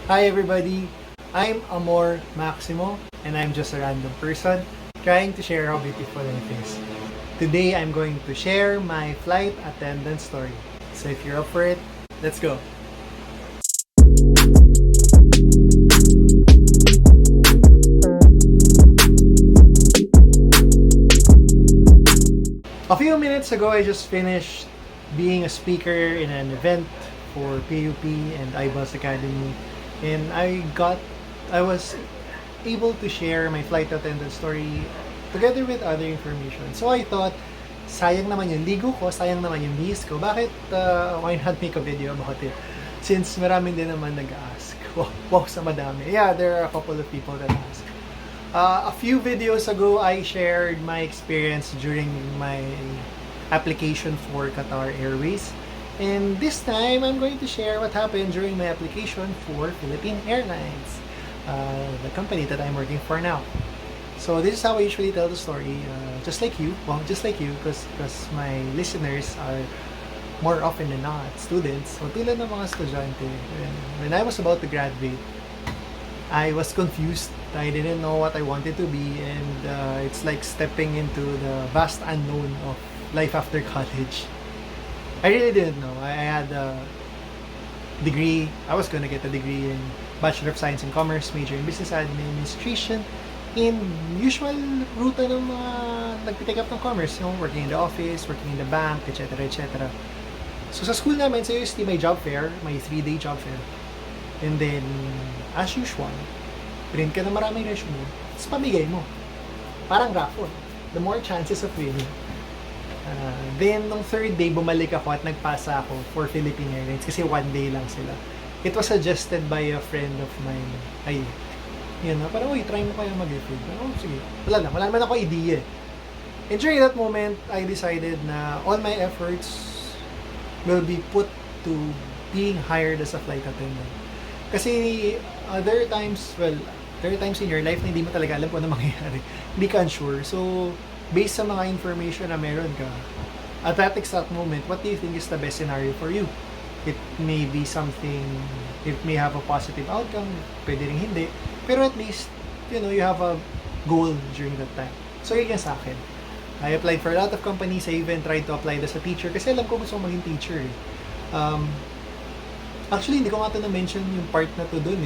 Hi everybody, I'm Amor Maximo and I'm just a random person trying to share how beautiful life is. Today I'm going to share my flight attendant story. So if you're up for it, let's go. A few minutes ago, I just finished being a speaker in an event for PUP and iBus Academy, and I was able to share my flight attendant story together with other information. So I thought, sayang naman yung ligo ko, sayang naman yung bihis ko, bakit why not make a video about it? Since maraming din naman nag-ask. Wow, sa madami. Yeah, there are a couple of people that ask. A few videos ago, I shared my experience during my application for Qatar Airways. And this time, I'm going to share what happened during my application for Philippine Airlines, the company that I'm working for now. So this is how I usually tell the story, just like you, because my listeners are more often than not students. So tulad ng mga estudyante, when I was about to graduate, I was confused. I didn't know what I wanted to be, and it's like stepping into the vast unknown of life after college. I really didn't know. I had a degree. I was gonna get a degree in Bachelor of Science in Commerce, major in Business Administration, in usual route ng mga nag-pick up ng commerce, working in the office, working in the bank, etc. etc. So sa school namin, sa UST, may job fair, may 3-day job fair. And then, as usual, print ka na maraming resume, tapos pamigay mo. Parang raffle. The more chances of winning. Then, nung 3rd day, bumalik ako at nagpasa ako for Philippine Airlines kasi 1 day lang sila. It was suggested by a friend of mine. Ay, yun na, parang, try mo kaya mag-refund. Sige. Wala naman ako idea. And during that moment, I decided na all my efforts will be put to being hired as a flight attendant. Kasi there are times in your life na hindi mo talaga alam kung ano mangyayari. Hindi ka unsure. So, based sa mga information na meron ka, at that exact moment, what do you think is the best scenario for you? It may be something, it may have a positive outcome, pwede rin hindi. Pero at least, you have a goal during that time. So, yun sa akin. I applied for a lot of companies. I even tried to apply as a teacher kasi alam ko gusto kong maging teacher. Actually, hindi ko nga ito na-mention yung part na to dun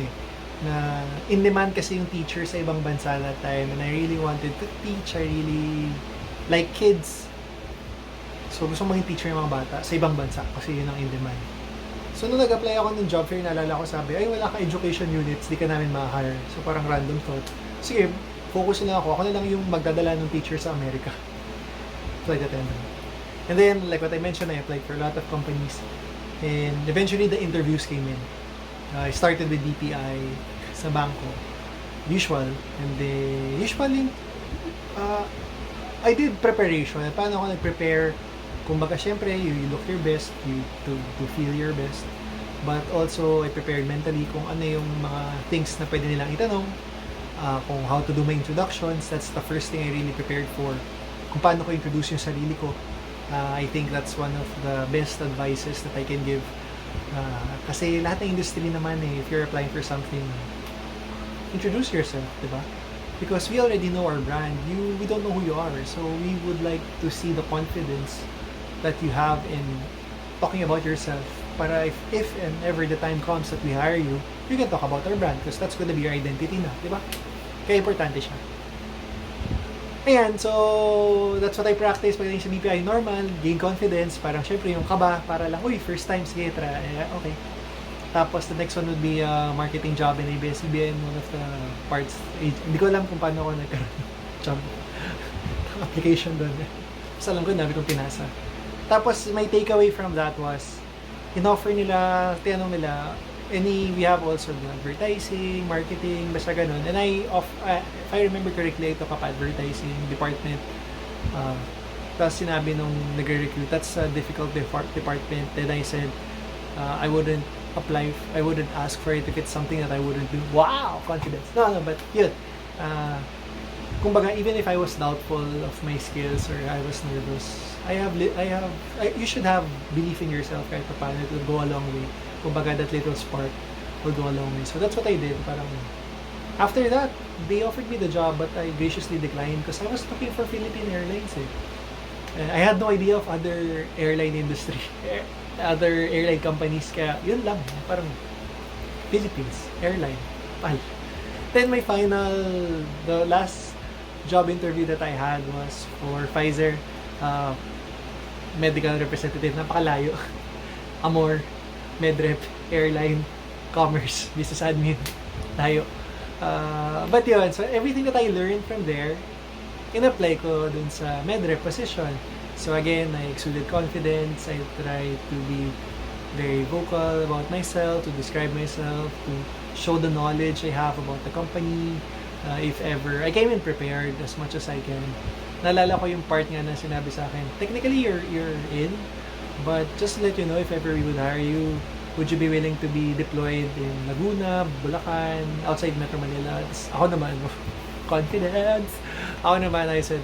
na in demand kasi yung teacher sa ibang bansa that time, and I really wanted to teach. I really like kids. So, gusto kong maging teacher ng mga bata sa ibang bansa kasi yun ang in demand. So, nung nag-apply ako ng job fair, naalala ko sabi, wala ka education units, di ka namin ma-hire. So, parang random thought. Sige, focus na ako. Ako na lang yung magdadala ng teacher sa Amerika. Flight attendant. And then, like what I mentioned, I applied for a lot of companies. And eventually, the interviews came in. I started with DPI sa bangko. Usual. And then, usually, I did preparation. Paano ako nag-prepare? Kumbaga, syempre, you look your best, to feel your best. But also, I prepared mentally kung ano yung mga things na pwede nilang itanong. Kung how to do my introductions. That's the first thing I really prepared for. Kung paano ko introduce yung sarili ko. I think that's one of the best advices that I can give. Kasi lahat ng industry naman if you're applying for something, introduce yourself, diba? Because we already know our brand. We don't know who you are. So we would like to see the confidence that you have in talking about yourself. Para if and ever the time comes that we hire you, you can talk about our brand because that's gonna be your identity na, diba? Kaya importante siya. Ayan, so that's what I practice pagdating sa DPI. Normal, gain confidence, parang syempre yung kaba, para lang, first time, sige, okay. Tapos the next one would be marketing job in ABS-CBN, one of the parts. Hindi ko alam kung paano ako nagkaroon ng job application doon. Basta alam ko, nabi kong pinasa. Tapos my takeaway from that was, in-offer nila, tinanong nila, we have also the advertising, marketing, basta ganun. And if I remember correctly, I took up advertising department. Tapos sinabi nung nagre-recruit, that's a difficult department. Then I said, I wouldn't ask for it if it's something that I wouldn't do. Wow! Confidence. No, but yun. Kumbaga, even if I was doubtful of my skills or I was nervous, you should have belief in yourself kahit paano. It will go a long way. Kumbaga, that little spark will go a long way. So that's what I did. Parang after that, they offered me the job, but I graciously declined because I was looking for Philippine Airlines. I had no idea of other airline industry, other airline companies. Kaya yun lang, parang Philippines Airline. Pal. Then the last job interview that I had was for Pfizer, medical representative. Napakalayo. Amor, Medrep, Airline, Commerce, Business Admin. Layo. But yun, so everything that I learned from there, in-apply ko dun sa Medrep position. So again, I exuded confidence. I tried to be very vocal about myself, to describe myself, to show the knowledge I have about the company. If ever, I came in prepared as much as I can. Naalala ko yung part nga na sinabi sa akin, technically you're in, but just to let you know, if ever we would hire you, would you be willing to be deployed in Laguna, Bulacan, outside Metro Manila? Ako naman, confidence. Ako naman, I said,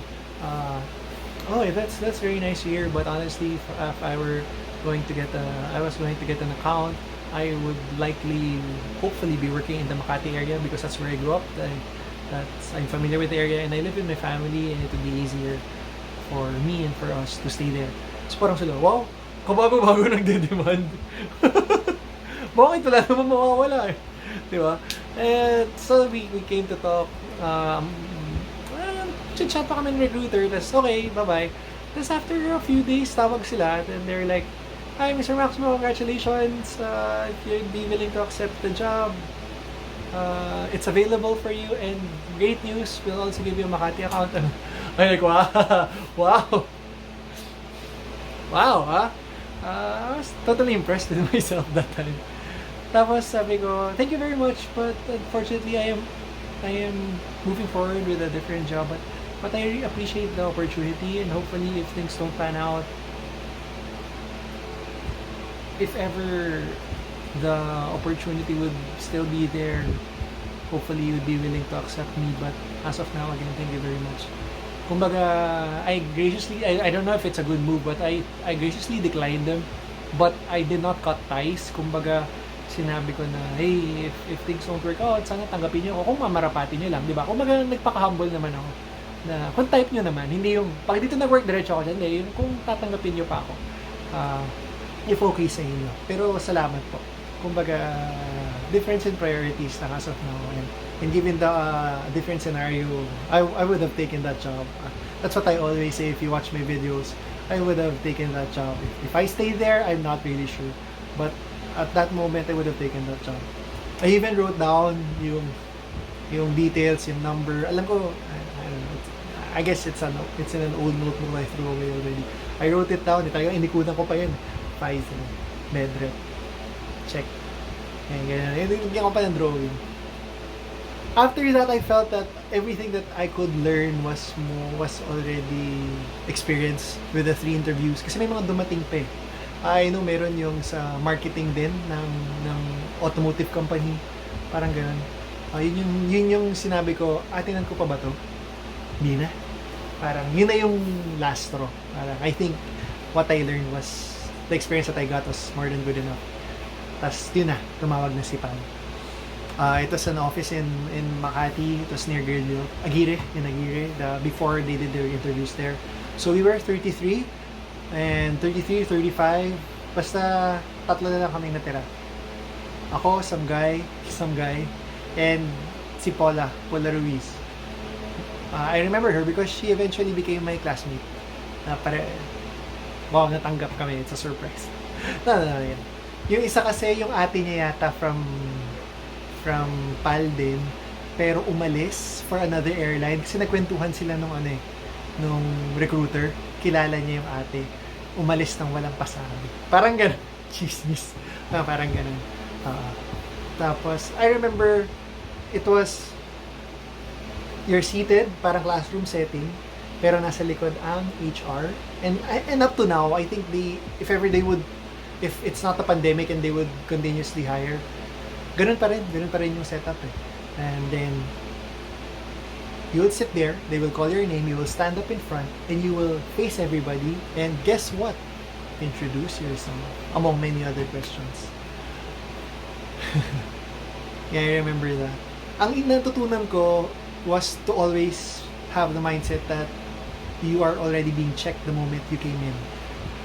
that's very nice to hear, but honestly, if I were going to get I was going to get an account, I would hopefully be working in the Makati area because that's where I grew up. I'm familiar with the area and I live with my family, and it would be easier for me and for us to stay there. So parang sila, wow, kabago-bago nagde-demand. Bakit wala naman mawawala eh? Diba? And so we came to talk. Chat pa kami ng recruiter. Tapos okay, bye-bye. Tapos after a few days, tawag sila. And they're like, hi, Mr. Maximo, congratulations. If you'd be willing to accept the job, it's available for you, and great news, we'll also give you a Makati account. I'm like, wow, huh? I was totally impressed with myself that time. Tapos sabi ko, thank you very much, but unfortunately I am moving forward with a different job, but I really appreciate the opportunity, and hopefully if things don't pan out, if ever the opportunity would still be there, hopefully you would be willing to accept me. But as of now, again, thank you very much. Kumbaga, I don't know if it's a good move, but I graciously declined them, but I did not cut ties. Kumbaga, sinabi ko na, hey, if things don't work out, sana tanggapin nyo ako kung mamarapati nyo lang, di ba? Kumbaga, nagpaka-humble naman ako na kung type nyo naman, hindi yung, pag dito nag-work diretso ako dyan, hindi, yung kung tatanggapin nyo pa ako, if okay sa inyo. Pero salamat po. Kumbaga, difference in priorities na as of now. And given the different scenario, I would have taken that job. That's what I always say if you watch my videos. I would have taken that job. If I stayed there, I'm not really sure. But at that moment, I would have taken that job. I even wrote down yung details, yung number. Alam ko, I don't know. I guess it's in an old notebook I threw away already. I wrote it down. Talagang inikutan ko pa yun. Pfizer, Medrep. Check. And ganyan. Hindi ko pa ng drawing. After that, I felt that everything that I could learn was already experienced with the 3 interviews. Kasi may mga dumating pa eh. I know meron yung sa marketing din ng automotive company. Parang ganun. Yun yung sinabi ko, atinan ko pa ba to? Hindi na. Parang yun na yung last straw. Parang I think what I learned was the experience that I got was more than good enough. Tapos yun na, tumawag na si Pam. It was an office in Makati. It was near Aguirre, before they did their interviews there. So we were 33 and 33, 35. Basta tatlo na lang kaming natira. Ako, some guy, and si Paula Ruiz. I remember her because she eventually became my classmate. Wow, natanggap kami. It's a surprise. No, yan. Yung isa kasi, yung ate niya yata from PAL din, pero umalis for another airline kasi nagkwentuhan sila nung recruiter. Kilala niya yung ate. Umalis nang walang pasabi. Parang ganun. Chismis. Parang ganun. Tapos, I remember, it was, you're seated, parang classroom setting, pero nasa likod ang HR. And up to now, I think if it's not a pandemic and they would continuously hire, ganun pa rin yung setup eh. And then, you will sit there, they will call your name, you will stand up in front, and you will face everybody, and guess what? Introduce yourself, among many other questions. Yeah, I remember that. Ang natutunan ko was to always have the mindset that you are already being checked the moment you came in.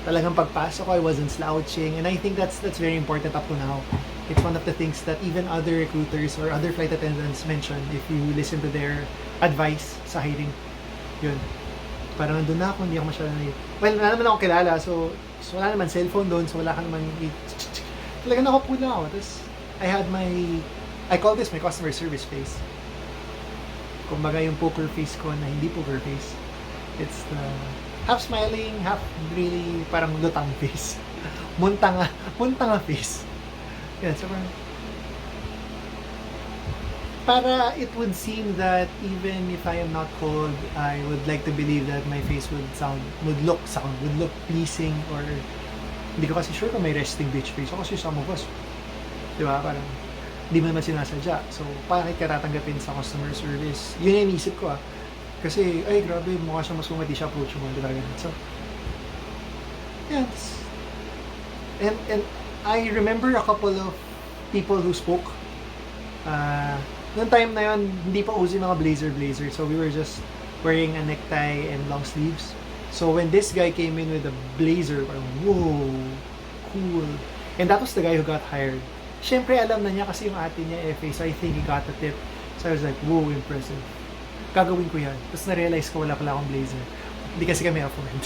Talagang pagpasok ko, I wasn't slouching, and I think that's very important up to now. It's one of the things that even other recruiters or other flight attendants mention if you listen to their advice sa hiring. Yun. Parang nandun na ako, hindi ako masyadong well, wala naman ako kilala, so wala naman cellphone doon, so wala ka naman talagang nakapo lang ako. Tapos I call this my customer service face. Kumbaga yung poker face ko na hindi poker face. It's the half smiling, half really parang lutang face. Muntanga face. Yeah, so para it would seem that even if I am not cold, I would like to believe that my face would look pleasing, or hindi ko kasi sure kung may resting bitch face. Ako kasi some of us, di ba, parang hindi mo naman sinasadya. So, bakit ka tatanggapin sa customer service? Yun yung inisip ko Kasi, ay grabe, mukha siya mas di siya approach mo, di ba ganun? So, yeah. And I remember a couple of people who spoke. Noong time na yun, hindi pa uso yung mga blazer. So, we were just wearing a necktie and long sleeves. So, when this guy came in with a blazer, parang, whoa, cool. And that was the guy who got hired. Siyempre, alam na niya kasi yung ate niya FA, so I think he got the tip. So I was like, whoa, impressive. Gagawin ko yan. Tapos na-realize ko wala pala akong blazer. Hindi kasi kami afford.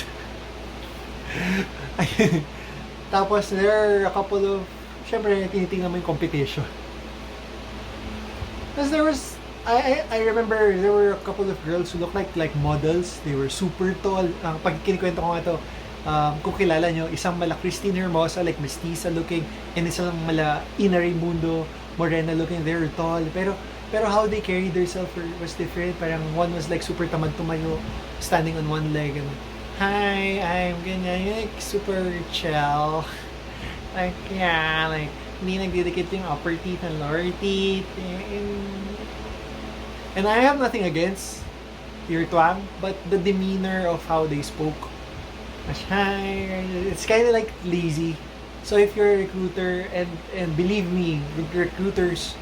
Tapos there are a couple of, siyempre, tinitingnan mo yung competition. Tapos there was, I remember there were a couple of girls who looked like models. They were super tall. Pag kinikwento ko nga ito, kung kilala nyo, isang mala Christine Hermosa, like mestiza looking, and isang mala Ina Raimundo, morena looking. They were tall, pero how they carried themselves was different. Parang one was like super tamad tumayo, standing on one leg, and hi, I'm ganyan, like super chill, like yeah, like hindi nagdidikit yung upper teeth and lower teeth, and I have nothing against your twang, but the demeanor of how they spoke, it's kind of like lazy. So if you're a recruiter, and believe me, recruiters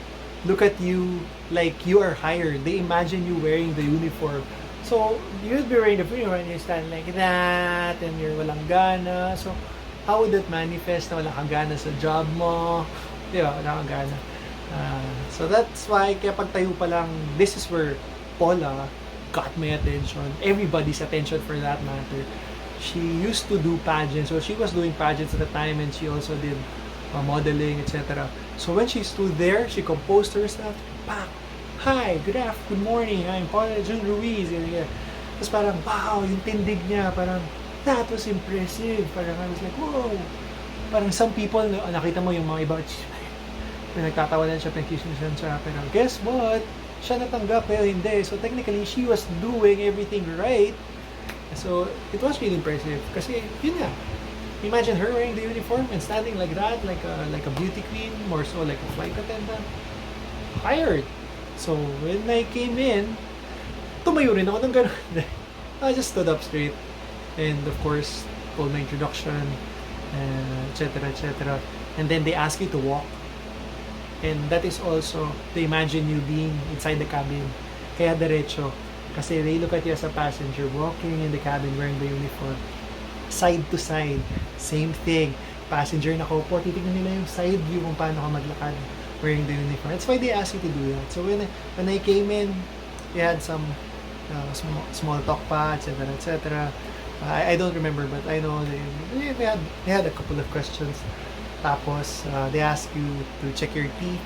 look at you like you are hired. They imagine you wearing the uniform. So you'd be wearing the uniform and you stand like that, and you're walang gana. So how would that manifest na walang kang gana sa job mo? Di ba? Walang kang gana. So that's why, kaya pagtayo pa lang, this is where Paula got my attention. Everybody's attention for that matter. She used to do pageants. So she was doing pageants at the time, and she also did modeling, etc. So when she stood there, she composed herself. Pak! Hi, good morning. I'm Paula Jun Ruiz. Tapos parang, wow, yung tindig niya, parang, that was impressive. Parang I was like, whoa. Parang some people, nakita mo yung mga iba, pinagtatawanan siya, pinagkismisan siya. Pero guess what? Siya natanggap, pero hindi. So technically, she was doing everything right. So it was really impressive. Kasi yun nga. Imagine her wearing the uniform and standing like that, like a beauty queen, more so like a flight attendant. Hired. So when I came in, tumayo rin ako ng ganun. I just stood up straight, and of course told my introduction, etc. And then they ask you to walk, and that is also, they imagine you being inside the cabin, kaya diretso, kasi they look at you as a passenger walking in the cabin wearing the uniform, side to side, same thing. Passenger na kaupo, titignan nila yung side view kung paano ka maglakad wearing the uniform. That's why they ask you to do that. So when I came in, we had some small talk pa, etc. I don't remember, but I know they had a couple of questions. Tapos they ask you to check your teeth,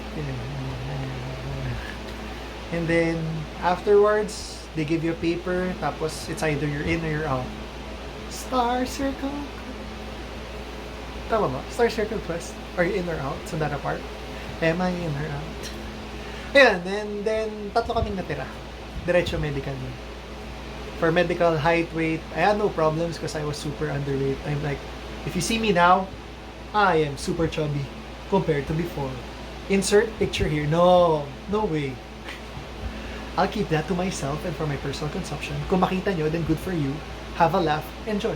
and then afterwards they give you a paper. Tapos it's either you're in or you're out. Star circle. Tama ba? Star circle quest. Are you in or out? So that part. Am I in or out? Ayan, then tatlo kaming natira. Diretso medical. For medical, height, weight, I had no problems because I was super underweight. I'm like, if you see me now, I am super chubby compared to before. Insert picture here. No way. I'll keep that to myself and for my personal consumption. Kung makita nyo, then good for you. Have a laugh. Enjoy.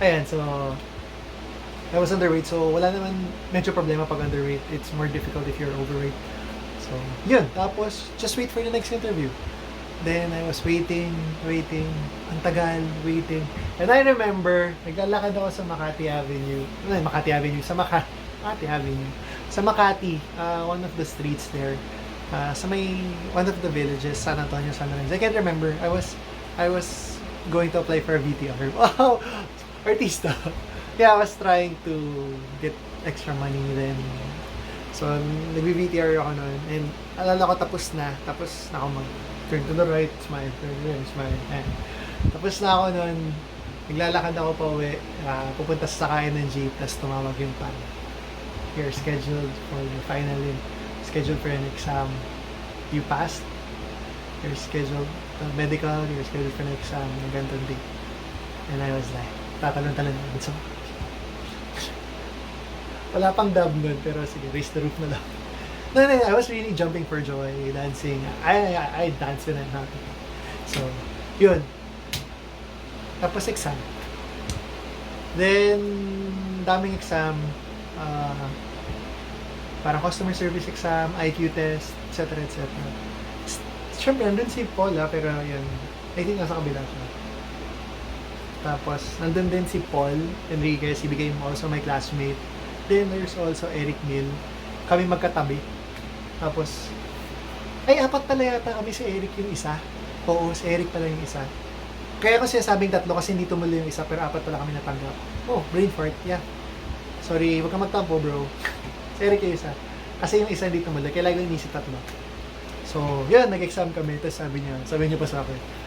Ayan, so I was underweight, so wala naman medyo problema pag underweight. It's more difficult if you're overweight. So, yun. Tapos, just wait for the next interview. Then, I was waiting. Ang tagal, waiting. And I remember, naglalakad ako sa Makati Avenue. Makati Avenue. Sa Makati, one of the streets there. Sa may, one of the villages, San Antonio, San Lorenzo. I can't remember. I was going to apply for a VTR. Wow! Artista. Yeah, I was trying to get extra money then. So, nag-VTR ako noon. And alala ko tapos na ako turn to the right, smile, turn to the right, smile. Tapos na ako noon. Naglalakad ako pa uwi. Pupunta sa sakayan ng jeep, tapos tumawag yung pan. You're scheduled for your final scheduled for an exam. You passed. You're scheduled medical, you're scheduled for an exam ng ganitong date. And I was like, tatalon-talon na sa wala pang dub nun, pero sige, raise the roof na lang. No, I was really jumping for joy, dancing. I danced when I'm happy. So, yun. Tapos exam. Then, daming exam. Parang customer service exam, IQ test, etc. Siyempre, nandun si Paul, pero yun, I think nasa kabila siya. Tapos, nandun din si Paul Enriquez, he became also my classmate. Then, there's also Eric Mill. Kami magkatabi. Tapos, apat pala yata kami, si Eric yung isa. Oo, si Eric pala yung isa. Kaya ko sinasabing tatlo kasi hindi tumuloy yung isa, pero apat pala kami natanggap. Oh, brain fart, yeah. Sorry, wag ka magtampo, bro. Si Eric yung isa. Kasi yung isa hindi tumuloy, kaya lagi inisip tatlo. So, yun, nag-exam kami. Tapos sabi niya pa sa akin,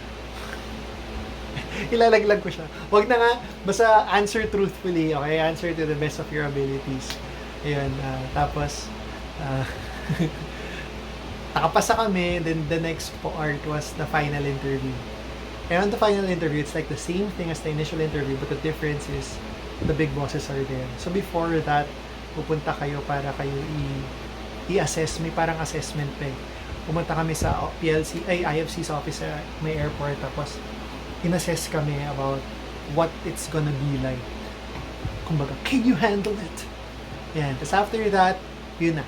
ilalaglag ko siya. Wag na nga, basta answer truthfully, okay? Answer to the best of your abilities. Ayun, tapos, nakapasa kami, then the next part was the final interview. And on the final interview, it's like the same thing as the initial interview, but the difference is, the big bosses are there. So before that, pupunta kayo para kayo i-assess, may parang assessment pa eh. Pumunta kami sa IFC's office sa may airport, tapos, in-assess kami about what it's gonna be like. Kumbaga, can you handle it? Yan. Tapos after that, yun na.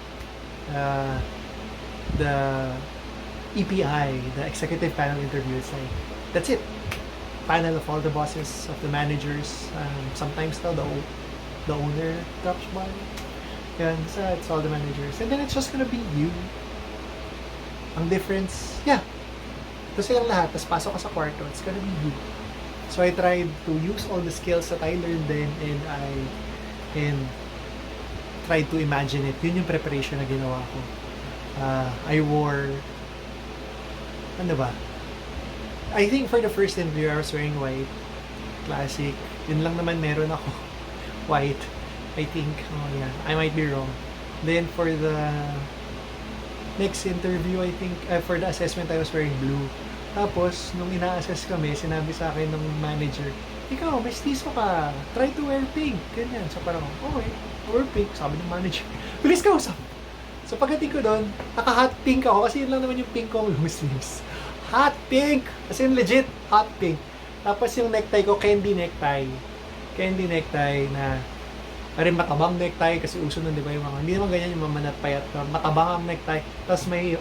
The EPI, the executive panel interview, it's like, that's it. Panel of all the bosses, of the managers, sometimes the owner drops by. Yan, so it's all the managers. And then it's just gonna be you. Ang difference, yeah. Tapos silang lahat, tapos pasok ka sa kwarto, it's gonna be you. So I tried to use all the skills that I learned then, and tried to imagine it. Yun yung preparation na ginawa ko. I wore, ano ba? I think for the first interview, I was wearing white. Classic. Yun lang naman meron ako. White. I think. Oh yeah. I might be wrong. Then for the next interview, I think, for the assessment, I was wearing blue. Tapos, nung ina-assess kami, sinabi sa akin ng manager, ikaw, mestizo ka, try to wear pink. Ganyan. So parang, okay, wear pink. Sabi ng manager, bilis ka usap. So pagdating ko doon, naka-hot pink ako kasi yun lang naman yung pink ko ng Muslims. Hot pink! Kasi yung legit, hot pink. Tapos yung necktie ko, candy necktie. Candy necktie na rin matabang necktie kasi uso nun, di ba, yung mga, hindi naman ganyan yung mamanat payat. Matabang ang necktie. Tapos may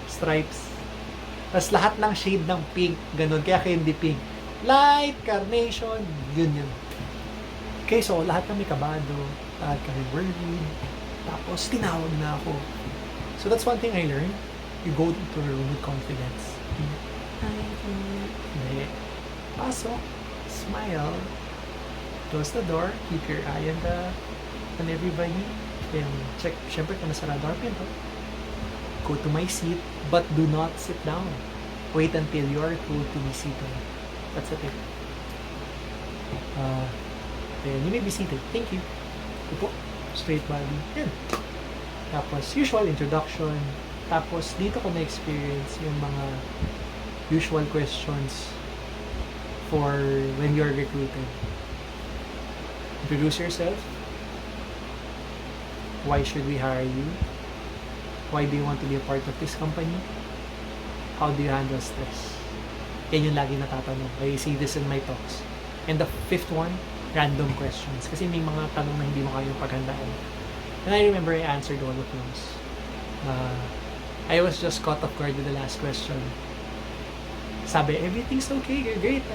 stripes. Tapos lahat ng shade ng pink, ganun. Kaya candy pink. Light, carnation, yun. Okay, so lahat kami kabado. Lahat kami worried. Tapos tinawag na ako. So that's one thing I learned. You go to the room with confidence. Hindi. Pasok. Smile. Close the door. Keep your eye on everybody. And check, syempre kung nasarado ang pinto. Go to my seat, but do not sit down. Wait until you are told to be seated. That's the thing. Then you may be seated. Thank you. Upo. Straight body. Yan. Tapos, usual introduction. Tapos, dito ko na-experience yung mga usual questions for when you're recruited. Introduce yourself. Why should we hire you? Why do you want to be a part of this company? How do you handle stress? Yan yung lagi natatanong. I see this in my talks. And the fifth one, random questions. Kasi may mga tanong na hindi mo kayang paghandaan. And I remember I answered all of those. I was just caught off guard with the last question. Sabi, everything's okay, you're great.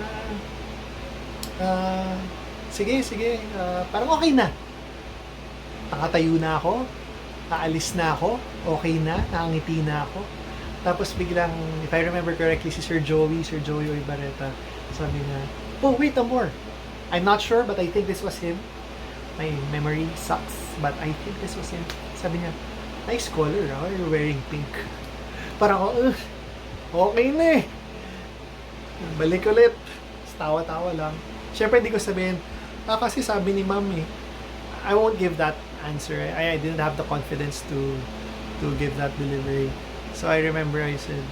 Sige, parang okay na. Nakatayo na ako, aalis na ako, okay na, nakangiti na ako. Tapos biglang, if I remember correctly, si Sir Joey Oibareta, sabi na, oh, wait, Amor. I'm not sure, but I think this was him. My memory sucks, but I think this was him. Sabi niya, nice color, you're wearing pink. Parang ako, okay na eh. Balik ulit. Tawa-tawa lang. Siyempre, hindi ko sabihin, kasi sabi ni ma'am eh, I won't give that answer. I didn't have the confidence to give that delivery. So I remember I said,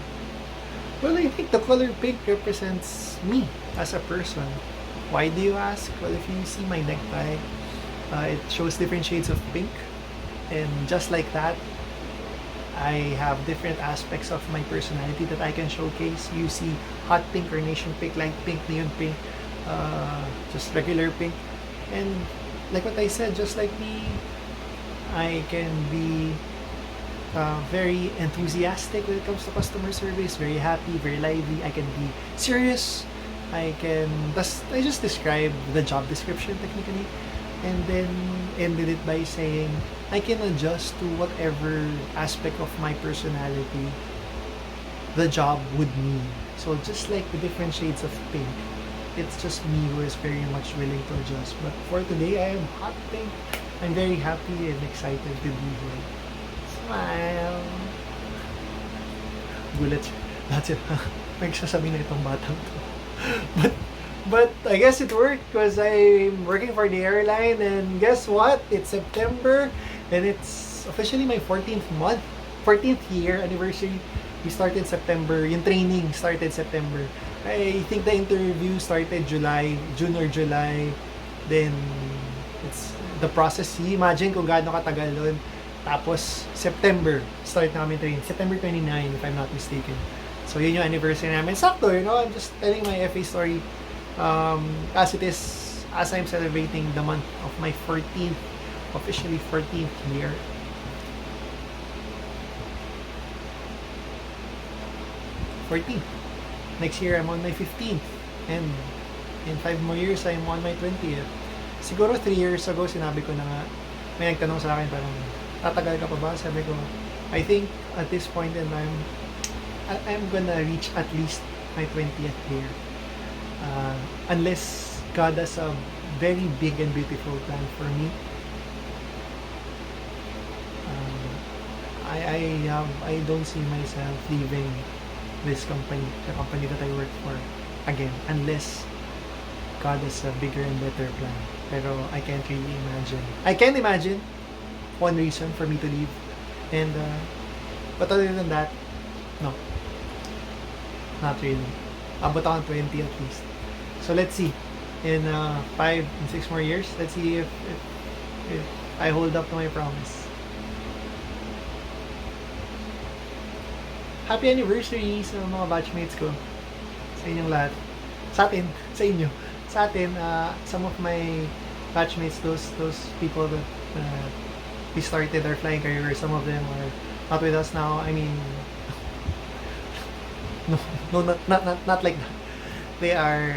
well, I think the color pink represents me as a person. Why do you ask? Well, if you see my necktie, it shows different shades of pink. And just like that, I have different aspects of my personality that I can showcase. You see hot pink, carnation pink, light pink, neon pink, just regular pink. And like what I said, just like me, I can be very enthusiastic when it comes to customer service, very happy, very lively. I can be serious. I just described the job description technically, and then ended it by saying I can adjust to whatever aspect of my personality the job would need. So just like the different shades of pink, it's just me who is very much willing to adjust. But for today, I am hot pink. I'm very happy and excited to be here. Smile. Gulat siya. That's it. Nagsasabi na itong batang to. But I guess it worked because I'm working for the airline, and guess what? It's September and it's officially my 14th year anniversary. We started September. Yung training started September. I think the interview started June or July. Then it's the process. Imagine kung gaano katagal doon. Tapos September start na kami training. September 29 if I'm not mistaken. So yun yung anniversary namin. Sakto, I'm just telling my FA story as it is, as I'm celebrating the month of my officially 14th year. Next year, I'm on my 15th. And in 5 more years, I'm on my 20th. Siguro 3 years ago, sinabi ko na nga, may nagtanong sa akin, parang, tatagal ka pa ba? Sabi ko, I think at this point in time, I'm gonna reach at least my 20th year. Unless God has a very big and beautiful plan for me. I don't see myself leaving this company, the company that I work for, again, unless God has a bigger and better plan. Pero I can't really imagine. I can't imagine one reason for me to leave. And but other than that, no. Not really. Abot ako ng 20 at least. So let's see. In 5 and 6 more years, let's see if I hold up to my promise. Happy anniversary sa mga batchmates ko. Sa inyong lahat. Sa atin. Sa inyo. Sa atin, some of my batchmates, those people that we started our flying career, some of them are not with us now. I mean, no, not like that. They are,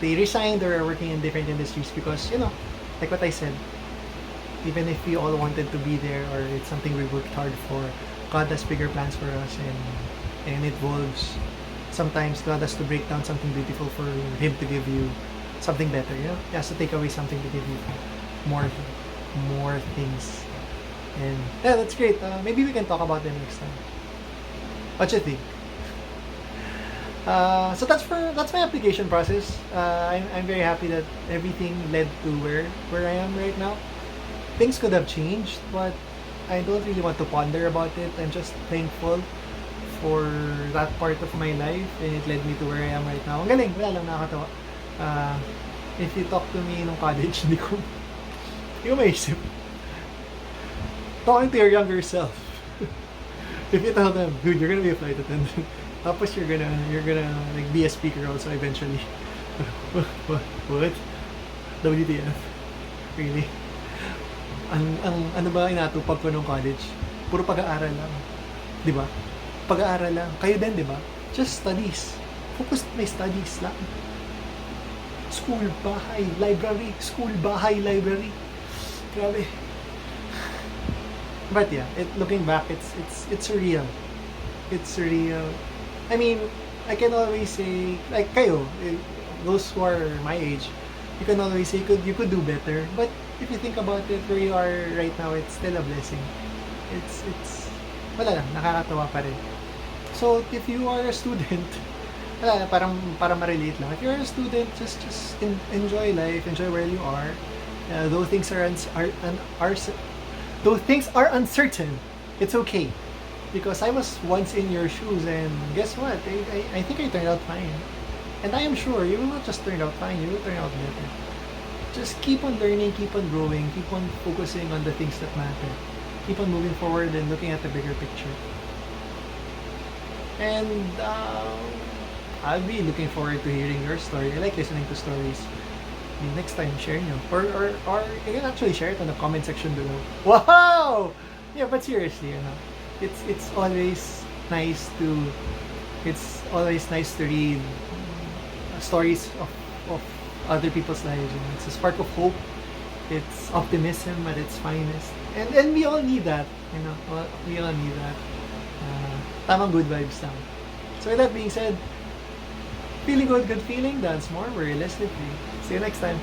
they resigned or are working in different industries because, like what I said, even if we all wanted to be there or it's something we worked hard for, God has bigger plans for us, and it involves, sometimes God has to break down something beautiful for Him to give you something better, He has to take away something to give you more things. And yeah, that's great. Maybe we can talk about them next time. What you think? So that's my application process. I'm very happy that everything led to where I am right now. Things could have changed, but I don't really want to ponder about it. I'm just thankful for that part of my life, and it led me to where I am right now. Ang galing, wala lang, nakakatawa. If you talk to me nung college, hindi ko maisip. Talking to your younger self. If you tell them, dude, you're gonna be a flight attendant. Tapos you're gonna like be a speaker also eventually. What? WTF. Really. Ang ano ba inatupag ko nung college? Puro pag-aaral lang. 'Di ba? Pag-aaral lang. Kayo din, 'di ba? Just studies. Focus on my studies lang. School, bahay, library. School, bahay, library. Grabe. But yeah, looking back, it's real. It's real. I mean, I can always say, like kayo, those who are my age, you can always say you could do better. But if you think about it, where you are right now, it's still a blessing. It's wala lang, nakakatawa pa rin. So if you are a student, wala, para ma-relate lang. If you're a student, just enjoy life, enjoy where you are. Though things though things are uncertain, it's okay. Because I was once in your shoes, and guess what? I think I turned out fine. And I am sure you will not just turn out fine, you will turn out better. Just keep on learning, keep on growing, keep on focusing on the things that matter. Keep on moving forward and looking at the bigger picture. And I'll be looking forward to hearing your story. I like listening to stories. Next time, share nyo. Or you can actually share it on the comment section below. Wow! Yeah, but seriously, it's always nice to read stories of other people's lives. It's a spark of hope. It's optimism at its finest. And we all need that. We all need that. Tamang good vibes lang. So with that being said, feeling good, good feeling, dance more, we're realistically. See you next time.